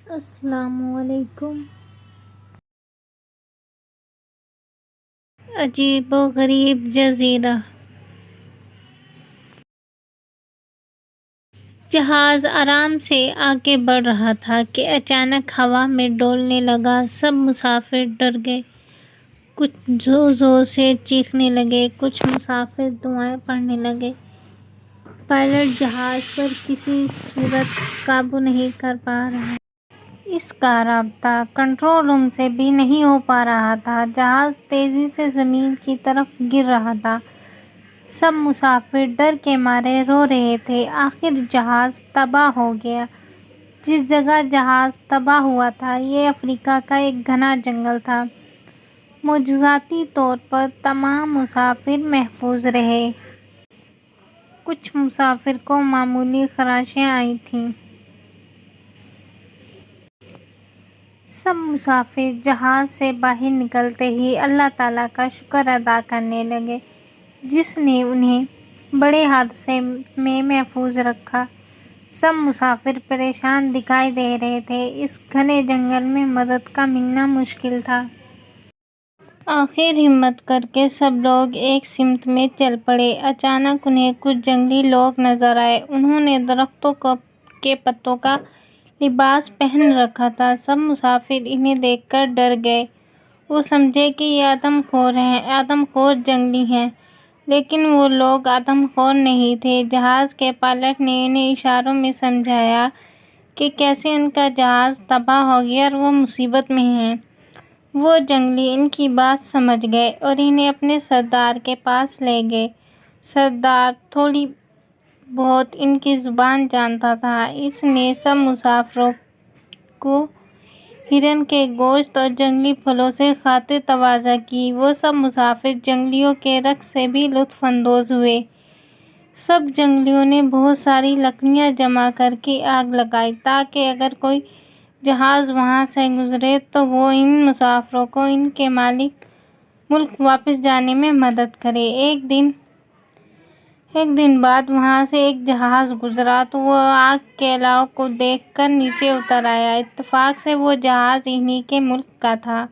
السلام علیکم۔ عجیب و غریب جزیرہ۔ جہاز آرام سے آگے بڑھ رہا تھا کہ اچانک ہوا میں ڈولنے لگا۔ سب مسافر ڈر گئے، کچھ زور زور سے چیخنے لگے، کچھ مسافر دعائیں پڑھنے لگے۔ پائلٹ جہاز پر کسی صورت قابو نہیں کر پا رہا۔ اس کا رابطہ کنٹرول روم سے بھی نہیں ہو پا رہا تھا۔ جہاز تیزی سے زمین کی طرف گر رہا تھا۔ سب مسافر ڈر کے مارے رو رہے تھے۔ آخر جہاز تباہ ہو گیا۔ جس جگہ جہاز تباہ ہوا تھا یہ افریقہ کا ایک گھنا جنگل تھا۔ معجزاتی طور پر تمام مسافر محفوظ رہے۔ کچھ مسافر کو معمولی خراشیں آئی تھیں۔ سب مسافر جہاز سے باہر نکلتے ہی اللہ تعالیٰ کا شکر ادا کرنے لگے جس نے انہیں بڑے حادثے میں محفوظ رکھا۔ سب مسافر پریشان دکھائی دے رہے تھے۔ اس گھنے جنگل میں مدد کا ملنا مشکل تھا۔ آخر ہمت کر کے سب لوگ ایک سمت میں چل پڑے۔ اچانک انہیں کچھ جنگلی لوگ نظر آئے۔ انہوں نے درختوں کے پتوں کا لباس پہن رکھا تھا۔ سب مسافر انہیں دیکھ کر ڈر گئے۔ وہ سمجھے کہ یہ آدم خور جنگلی ہیں، لیکن وہ لوگ آدم خور نہیں تھے۔ جہاز کے پائلٹ نے انہیں اشاروں میں سمجھایا کہ کیسے ان کا جہاز تباہ ہو گیا اور وہ مصیبت میں ہیں۔ وہ جنگلی ان کی بات سمجھ گئے اور انہیں اپنے سردار کے پاس لے گئے۔ سردار تھوڑی بہت ان کی زبان جانتا تھا۔ اس نے سب مسافروں کو ہرن کے گوشت اور جنگلی پھلوں سے خاطر تواضع کی۔ وہ سب مسافر جنگلیوں کے رقص سے بھی لطف اندوز ہوئے۔ سب جنگلیوں نے بہت ساری لکڑیاں جمع کر کے آگ لگائی تاکہ اگر کوئی جہاز وہاں سے گزرے تو وہ ان مسافروں کو ان کے ملک واپس جانے میں مدد کرے۔ ایک دن بعد وہاں سے ایک جہاز گزرا تو وہ آگ کے الاؤ کو دیکھ کر نیچے اتر آیا۔ اتفاق سے وہ جہاز انہی کے ملک کا تھا۔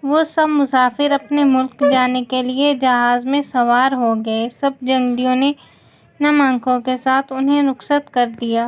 وہ سب مسافر اپنے ملک جانے کے لیے جہاز میں سوار ہو گئے۔ سب جنگلیوں نے نم آنکھوں کے ساتھ انہیں رخصت کر دیا۔